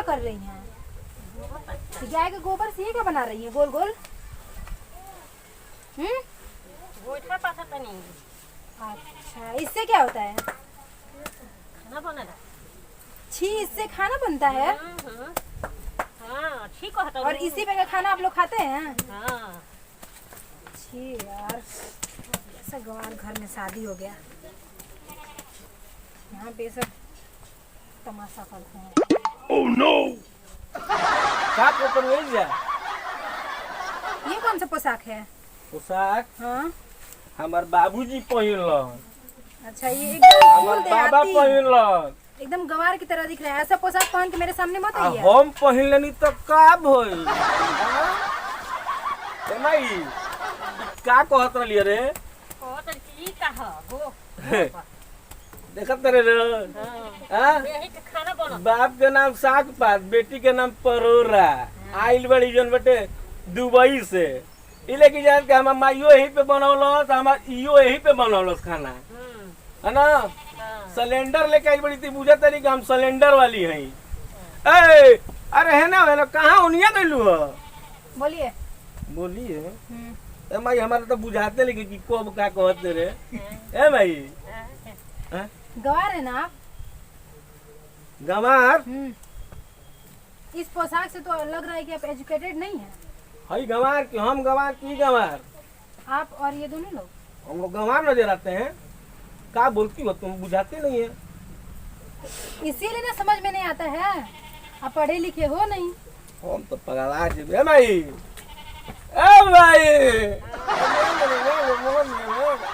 कर रही हैं? गाय के गोबर से ये क्या बना रही है गोल गोल? गोइठा पासा तनी। अच्छा, इससे क्या होता है? खाना बनेला। छी, इससे खाना बनता है? हाँ ठीक कहता। और इसी पे का खाना आप लोग खाते हैं? हाँ। छी यार, ऐसा गंवार घर में शादी हो गया, यहाँ पे सब तमाशा करते हैं। Oh no! क्या पोकर ले जा? ये कौन सा पोशाक है? पोशाक हाँ, हमार बाबूजी पहिनलन। अच्छा, ये एकदम हमार फूल बाबा देहाती, पहिनलन। एकदम गंवार की तरह दिख रहा है। ऐसा पोशाक पहन के मेरे सामने मत आइए। हम पहिनलनी तो का भइल? ए माई, का कहत रहलिए रे? कहत की कह गो। देखत रे रे। हां? यही के खाना बनो। बाप के नाम साग पात, बेटी के नाम परोरा। आइल बड़ी जन बेटे दुबई से। इले की जान के हमार माइयो यही पे बनौलस, हमार इयो यही पे बनौलस खाना। है ना? सिलेंडर लेके आई बड़ी थी, बुझा तरी कि हम सिलेंडर वाली हई। ए, अरे है ना कहाँ उनिया गइलू ह? बोलिए। बोलिए। ए माई हमारे तो बुझाते लेके कि कब का कहते रे। ए माई। हैं? गंवार है ना आप? गंवार? इस पोशाक से तो लग रहा है कि आप एजुकेटेड नहीं है। हई गंवार की हम गंवार की गंवार? आप और ये दोनों लोग? हम लोग गंवार नजर आते हैं। क्या बोलती हो तुम? बुझाते नहीं है। इसीलिए ना समझ में नहीं आता है, आप पढ़े लिखे हो नहीं। हम तो पगला जेबे। ए माई। ए माई।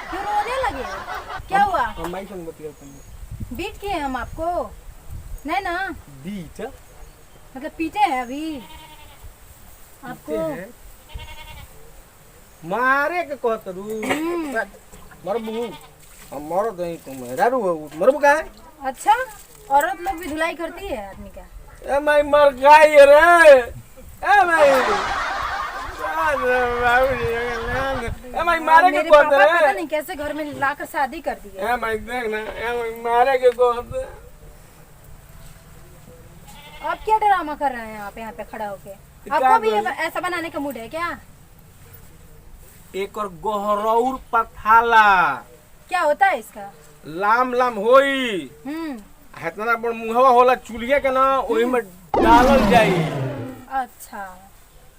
क्यों रोने लगे? क्या हुआ? हम माई संग बतिया तुम। बीट किए हम आपको? नहीं ना, बीच मतलब पीटे हैं अभी आपको? मारे के कहत रू। मरबू हम मर दई तुम रारू मरबू का है? अच्छा, औरत लोग भी धुलाई करती है आदमी का? ए माई मर गई रे। ए माई। ए माई मारे के मेरे कहत पापा पता रे। नहीं कैसे घर में लाकर शादी कर दी है। ए माई देख ना, ए माई मारे के कहत। आप क्या ड्रामा कर रहे हैं आप यहाँ पे खड़ा होके? आपको भी ऐसा बनाने का मूड है क्या? एक और गोहरौर पथाला क्या होता है इसका? लाम लाम होई। इतना बड़ मुहवा होला चूल्हे के ना, ओही में डालल जाई। अच्छा।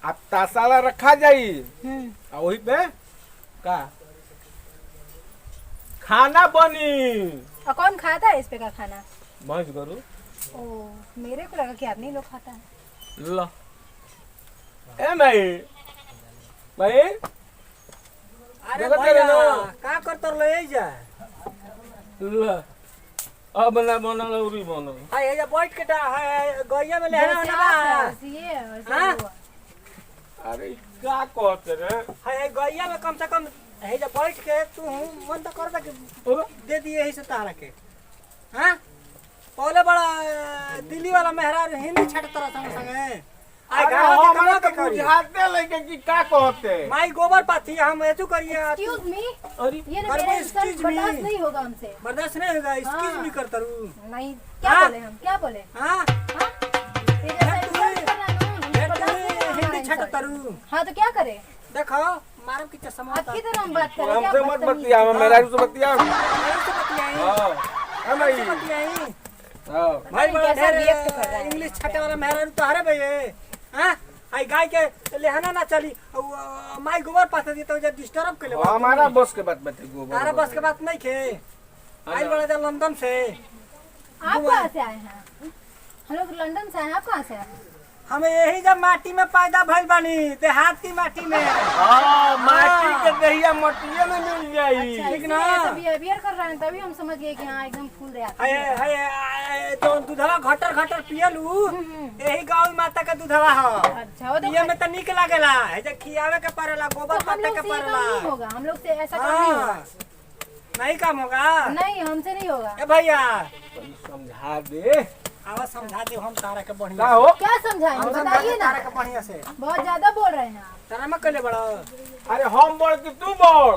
अब तासाला रखा जाई। आ वही पे का खाना बनी। और कौन खाता है इस पे का खाना? भैंस करू। ओ, मेरे को लगा कि आदमी लोग खाता है। ला ए माई भाई। अरे भैया का करत ले जा? ला अब ना बना लौरी बनो। हाय ये बैठ के गैया में लेना जैसे ना आप वैसे ये, वैसे हाँ? वो। अरे का कहते रे? हाय गैया में कम से कम है जे बैठ के तू मन तो कर दे दे दिए ही से तारा के। हां पहले बड़ा दिल्ली वाला मेहरार हिंदी छट तरह संग संग आई अरे गाँव के हमरा कमा तो के करी। बुझाते लेके कि का कहते। माई गोबर पाथी हम एतु करिए। Excuse me, अरे ये ना करबो मेरा इंसान excuse me। बर्दाश्त नहीं होगा हमसे। बर्दाश्त नहीं होगा एक्सक्यूज मी करता रू। नहीं, क्या हाँ? बोले हम? क्या बोले? हां हाँ? ये जैसा इंसान कर रहा है ना, हमसे बर्दाश्त नहीं होगा हमारा हिंदी छट इंसान। तरु हाँ तो क्या करे? देखो मारम की चश्मा आपकी तरह हम बात करें? क्या हमसे मत बदतमीज? बतिया, मेरा से बतिया। से बतियाई हां ए माई। से बतियाई हां भाई नहीं, कैसा बड़ा react कर रहा है। इंग्लिश छाटे वाला मेहरारू तो हरे भैया। हां आई गाय के लेहना ना चली माई गोबर पास दी तो डिस्टर्ब के ले। हमारा बस के बात बते गोबर। अरे बस के बात नहीं खे। आई बड़ा जा लंदन से। आप कहाँ से आए हैं? हम लोग लंदन से आए हैं, आप कहाँ से आए हैं? हम यही जब माटी में पैदा भइल बानी, देहात की माटी में। हां माटी के दहिया मटिया में मिल जाई। अच्छा, ठीक ना? इसलिए ऐसा बिहेवियर कर रहे हैं, तभी हम समझ गए कि हाँ एकदम फूल रहे हाय हाय तो दूधवा घटर घटर पियलू यही गाँव माता का दूधवा ह। अच्छा, वो तो पिए में तो निक लागेला है जे खियावे के पड़ेला गोबर हम पाते लोग के से ये काम पड़ेला। नहीं होगा, हम लोग से ऐसा काम नहीं होगा। हाँ नहीं काम होगा। नहीं, हमसे नहीं होगा। ए भैया समझा दे। आवाज समझा दे हम तारा के का बढ़िया हो? क्या समझाएंगे हम बताइए ना। तारा के बढ़िया से बहुत ज्यादा बोल रहे हैं आप। तारा में कले बड़ा अरे हम बड़ कि तू बड़?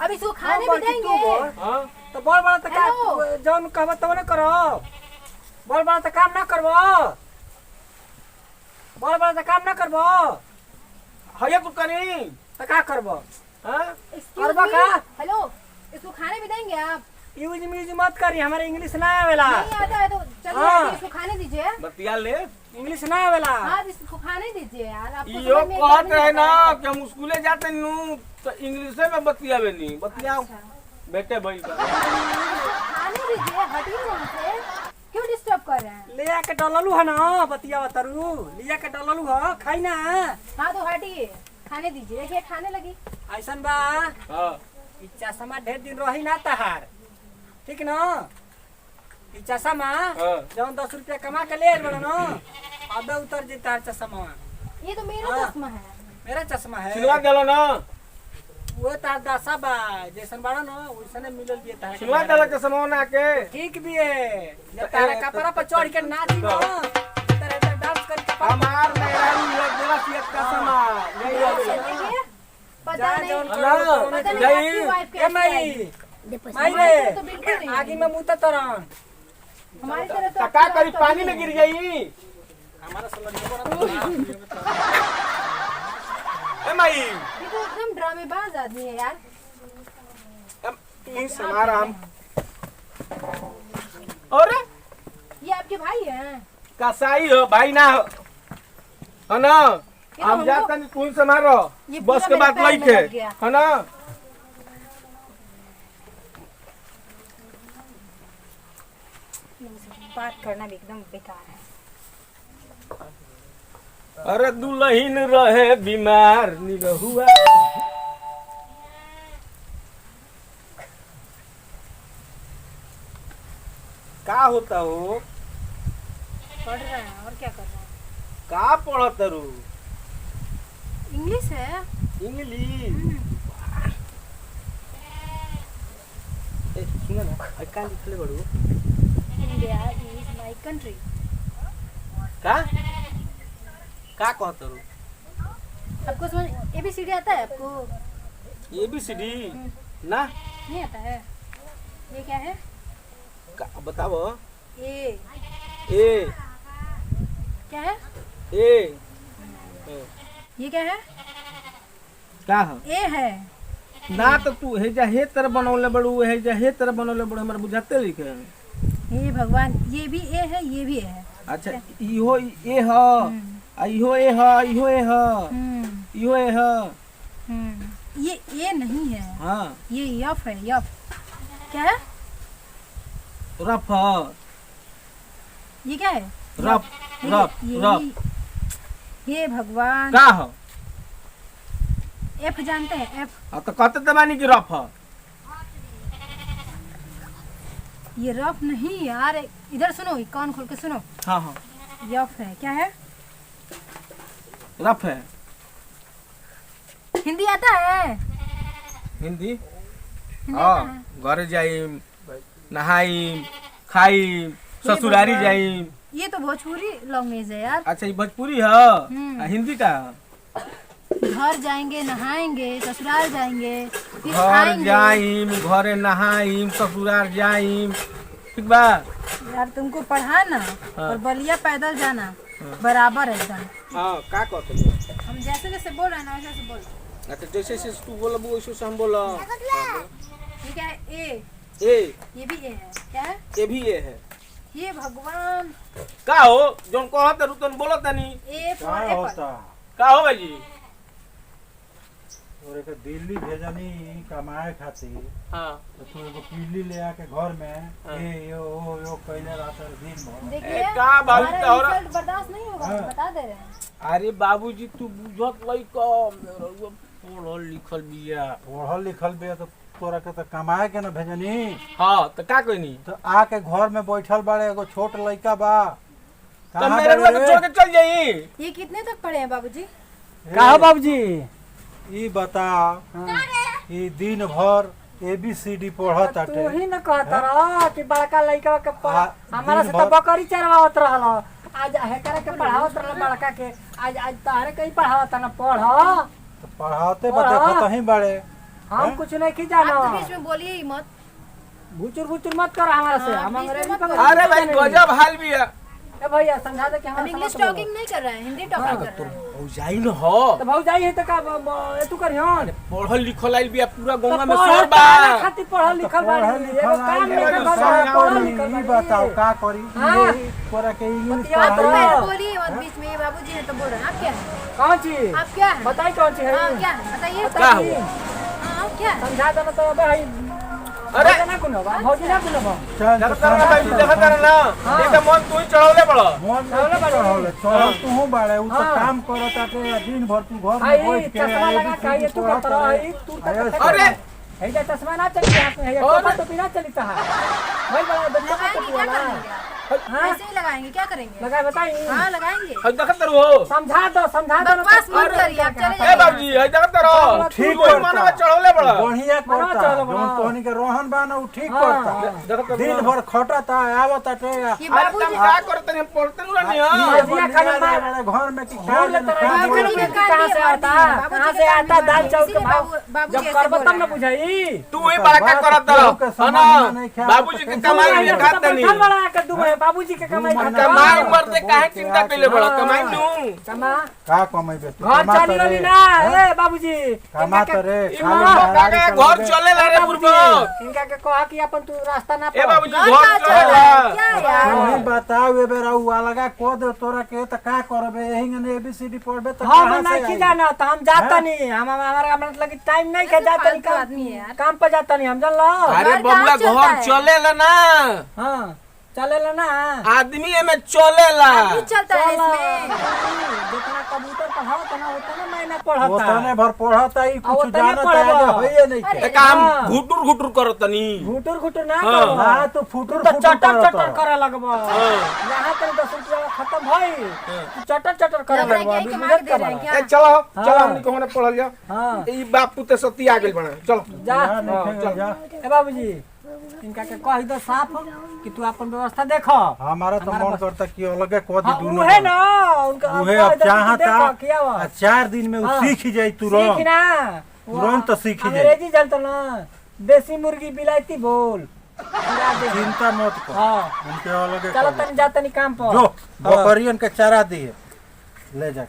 अब इसको खाने हम भी बड़ कि तू देंगे? बड़? हां तो बड़ बड़ा तो हेलो। का जौन कहब तब न करो। बड़ बड़ा तो काम ना करबो। बड़ बड़ काम ना करबो हया कुछ करी तो का करबो हां Excuse करबो me, का? हेलो, इसको खाने भी देंगे आप? यूज म्यूज मत करी, हमारे इंग्लिश ना आवेला। नहीं आता है तो चलिए हाँ। इसको खाने दीजिए। बतिया ले इंग्लिश ना आवेला। हाँ, इसको खाने दीजिए यार। आपको यो समझ में कहत नहीं है ना आता है। कि हम स्कूले जाते नु तो इंग्लिश में बतियावे नहीं बतियाओ अच्छा। बेटे भाई खाने दीजिए, हटिए वहाँ से। क्यों डिस्टर्ब कर रहे हैं? ले आके डललू है ना बतिया तरु, ले आके डललू है, खाई ना। हाँ तो हटिए, खाने दीजिए। देखिए खाने लगी। ऐसन बा हां ई चश्मा ढेर दिन रही ना तहार, ठीक ना? ई चश्मा हाँ। जौन 10 रुपया कमा के ले आइल बड़ा ना, आधा उतर जी तार चश्मा। ये तो मेरा हाँ। चश्मा है। मेरा चश्मा है सिलवा देलो ना वो तार दशा बा, जैसन बड़ा ना वैसने मिलल भी तार। सिलवा देलो के समोना के ठीक भी है, जब तारा कपड़ा पर चढ़ के नाची ना तरह डांस करके हमार मेहरारू लग देला सियत का समा नहीं देखिए, आवे पता जा नहीं, जौन ना, पता नहीं गई। आपकी वाइफ ए कैसी माई आएगी। माई हमारी तरह तो बिल्कुल रे नहीं आगे में मुंह तरन हमारी तरह तो टका आपकी करी वाइफ पानी कभी में नहीं गिर जाई हमारा सलन ए माई है। ये तो एकदम ड्रामेबाज आदमी है यार। तू समारा हम और ये आपके भाई हैं? कसाई हो भाई ना हो है ना ये तो हम हमको- जाता नहीं तू समारो ये बस पूरा के मेरे बाद पैर में लइके लग गया। है ना बात करना भी एकदम बेकार है। अरे दुल्हन रहे बीमार निरहुआ का होता हो पढ़ रहे हैं और क्या कर रहे हैं? का पढ़त रू इंग्लिश है। इंग्लिश ए सुन ना का लिखले बड़ू इंडिया इज माय कंट्री। का का कहत रू आपको समझ ABCD आता है आपको? ABCD ना नहीं आता है। ये क्या है? का बताओ ए ए क्या है? ए ये क्या है? का है ए है। ना तो तू हे जा हे तरह बनौले बड़ू हे जा हे तरह बनौले बड़ू हमरा बुझाते लिखे हे भगवान, ये भी ए है, ये भी ए है। अच्छा इहो ए ह आ इहो ए ह इहो ए ह इहो ए ह ये ए नहीं है, हां ये यफ है। यफ क्या है? रफ ये क्या है? रफ रफ ये रफ हे भगवान, का ह एफ जानते हैं? एफ आ तो कहते त बानी कि रफ ह ये रफ नहीं यार। इधर सुनो, कान खोल के सुनो। हां हां यफ है। क्या है? रफ है हिंदी आता है? हिंदी हिंदी हां आता है? घरे जाइम नहाइम खाइम ससुरारी भगवान। जाइम ये तो भोजपुरी लैंग्वेज है यार। अच्छा ये भोजपुरी है आ हिंदी का है घर जाएंगे, नहाएंगे, ससुराल जाएंगे, फिर घर आएंगे। जाइम घरे नहाइम ससुराल जाइम ठीक बा यार तुमको पढ़ाना और बलिया पैदल जाना बराबर है एकदम। हां का कहते हम जैसे जैसे बोल रहे हैं ना वैसे वैसे बोल। अच्छा जैसे से तू बोला वैसे से हम बोला ये क्या है? ए। ए ये भी ए है। क्या है? ये भी ये है ये भगवान। का हो जोन कहत रुतन बोलत तनी ए का फॉर एप्पल। होता का हो भाई और एक दिल्ली भेजनी कमाए खातिर हां तो तू एगो पीली ले आके घर में हाँ। ए यो कइले रात दिन भर देखिए ए, का भाभी हमारा तोहरा- इंसल्ट बर्दाश्त नहीं होगा, हम हाँ। बता दे रहे हैं। अरे बाबूजी तू बुझत लई कम पढ़ल लिखल बिया पढ़ल लिखल बे तो तोरा के तो कमाए के ना भेजनी हां तो का कहनी तो आके घर में बैठल बाड़े एगो छोट लड़का बा तो कहाँ मेरे बाड़े को रे? छोड़ के चल जाई ये कितने तक पढ़े हैं बाबूजी? का हो बाबूजी? ई बता ई दिन भर ABCD पढ़त तू आटे ही न कहता रह कि बड़का लड़का के हमारा से दिन तो भर- बकरी चरवावत रहल। आज हेकरा के पढ़ावत रहल बड़का के, आज आज तारे कहीं पढ़ावत न पढ़। तो पढ़ाते बा देखत ही बाड़े हम हैं? कुछ नहीं की आप जानो। तो बीच में बोलिए ही मत। भुचुर भुचुर मत कर हमारा से, हाँ, हम बीच में अंग्रेजी मत पकड़। बोलो। अरे भाई गजब हाल बिया ए भैया समझा दे कि हम हमारा इंग्लिश टॉकिंग नहीं कर रहे हैं, हिंदी टॉकिंग कर रहे हैं। भौजाई न हो तो भौजाई है तो का तू करियन पढ़ल लिखल आइल बिया पूरा तो गंगा में पढ़ल सर बा खातिर पढ़ल लिखल बा पढ़ल लिखल एगो काम नहीं आइल कर सब पढ़ल करी, लिखल ई बताओ का करी हाँ। तोरा के इंग्लिश आप हाँ। पढ़ाई बोलिए मत बीच में, ये बाबूजी हैं तो बोल रहे हैं। आप क्या हैं? कौन चीज आप क्या हैं? बताई कौन चीज हाँ है क्या है? बताइए। का हुआ? हाँ आप क्या हैं? समझा देना तो भाई अरे ना कुनो बा भौजी ना कुनो बा चल देखत रहा भाई देखत रहा ना ये तो मन तू ही चढ़ावले बड़ा मन में चढ़ल चढ़ल तू बाड़े उ तो हाँ। काम करत आके दिन भर तू घर में आई बैठ के चश्मा लगा के आई तू का तरह आई तू अरे है जा चश्मा ना चली हाथ में है अरे। तो बिना चली ता भाई बड़ा बच्चा का लगाएंगे तो क्या वाला करेंगे? हाँ ऐसे ही लगाएंगे, क्या करेंगे? लगा बताई हाँ लगाएंगे। हई देखत रहो समझा दो बकवास मत करिए, आप चले ए जाइए। बाबूजी हई देखत रहो ठीक कोई मनवा चढ़ावले बड़ा बढ़िया बड़ा करता चलो, जौन बड़ा। तोहनी के रोहन बा ना उ ठीक हाँ। करता देखत दिन भर खटता आवत आटे ये अरे बाबूजी तुम का करते हैं पढ़ते नहीं हां भजिया खाना मार घर में की भूल खा लेता है बाबूजी बाबूजी के कहाँ कान से दिए, आता बाबूजी कहाँ के से कान आता दिए, दाल चावल के इसीलिए भाव बाबूजी जब ऐसे करबो बोल तब ना रहे हैं। बुझाई तू ही बड़ा का करत रहो ना बाबूजी के कमाई में खाते नहीं बड़ा कर दूं मैं बाबूजी के कमाई खाता कमाई मरते काहे चिंता कइले बड़ा कमाई लूं कमा का कमाइबे तू घर कमा चली तरे रही ना ए बाबूजी कमा तरे ई का घर चले ला रे बुढ़बो इनका के कहा कि अपन तू रास्ता ना ए बाबूजी घर घर का चले चला ला है, क्या यार? नहीं बताओ ए बेरा उ अलगा को दे तोरा के त का करबे एही ने एबीसीडी पढ़बे त हम कहां नहीं से की आई? जाना तो हम जाता नहीं हम हमारा मतलब कि टाइम नहीं के ऐसे जाता नहीं फालतू आदमी है यार। काम पर जाता नहीं हम जान लो अरे घर बबुआ कहाँ चलता घर है? चले ला ना हाँ चलेला ना आदमी में चले ला अभी चलता है चलो। इसमें। जितना कबूतर पढ़ाता ना उतना मैंने पढ़ता ओतने भर पढ़ता ई कुछ ओतने जानता पढ़बो। है होइए नहीं के अरे, काम हाँ। घुटुर घुटुर करतनी घुटुर घुटुर ना हाँ। करो ना तू फुटुर तो फुटुर चटर चटर करत करे लगबो यहाँ तक 10 रुपया खत्म भई तू चटर चटर करे लग रहा है लगबो कि अभी यही बुझत कमा के दे रहे हैं का क्या? ए चलो चलो हाँ। हमनी कोने पढ़ल जा हां ई बापू ते सती आ गेल बना चलो जा जा नहीं जा ए बाबूजी इनका के कह दो साफ कि तू अपन व्यवस्था देखो हमारा तो मन करता कि अलगे को दी हाँ, दोनों उहे ना उनका उहे कह अब दो कि चाहता देखो किया हुआ 4 दिन में उ हाँ। सीख जाई सीख तुरंत ना तुरंत तो सीख जाई अंग्रेजी जानतो ना देसी मुर्गी बिलायती बोल पूरा दे। चिंता मत कर हाँ उनके अलगे चलो कर। तनी जा तनी काम पर जो बकरियन के चारा दिए ले जा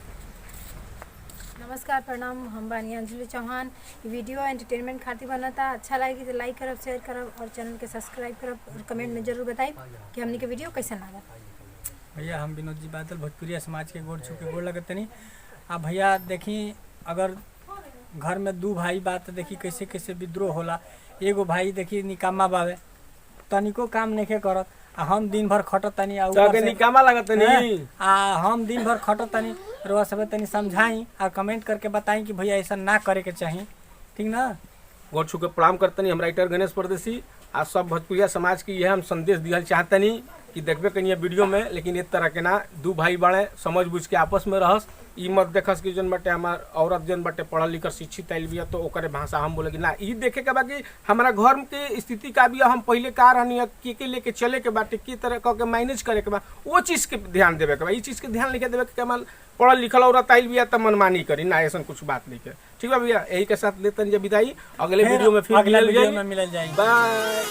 नमस्कार प्रणाम, हम बानी अंजलि चौहान। ये वीडियो एंटरटेनमेंट खातिर बना था। अच्छा लगे तो लाइक करब, शेयर करब और चैनल के सब्सक्राइब करब और कमेंट में जरूर बताइब कि हमने के वीडियो कैसा लगा। भैया हम विनोद जी बादल भोजपुरिया समाज के गोड़ छू के गोड़ लगत तनी। अब भैया देखी अगर घर में दू भाई बात देखी कैसे कैसे विद्रोह होला। एगो भाई देखी निकामा बावे तनिको काम नहीं करत आ हम दिन भर खटत तनी आ ऊपर के से निकामा लागत नहीं आ हम दिन भर खटत तनी रोआ सब तनी समझाई और कमेंट करके बताई कि भैया ऐसा ना करे के चाहिए, ठीक ना। गोड़ छू के प्रणाम करतनी। हम राइटर गणेश परदेसी आज सब भोजपुरिया समाज की यह हम संदेश दिहल चाहतनी कि देखबे कनिए वीडियो में, लेकिन एक तरह के ना दू भाई बाड़े समझ बुझ के आपस में रहस। ई मत देखस कि जन बटे हमार औरत जन बटे पढ़ल लिखल शिक्षित आइल बिया तो ओकरे भाषा हम बोले कि ना। ई देखे के बा कि हमारा घर के स्थिति का बिया हम पहले का रहनी के लेके चले के बाटे की तरह कह के मैनेज करे के बा वो चीज़ के ध्यान देवे के बा। ई चीज़ के ध्यान लिखे देवे के हमार पढ़ल लिखल औरत आइल बिया तो मनमानी करी ना, ऐसा कुछ बात नहीं के। ठीक बा भैया, यही के साथ लेते हैं विदाई। अगले वीडियो में फिर अगले मिलल वीडियो जाई। में मिलल जाएगी। बाय।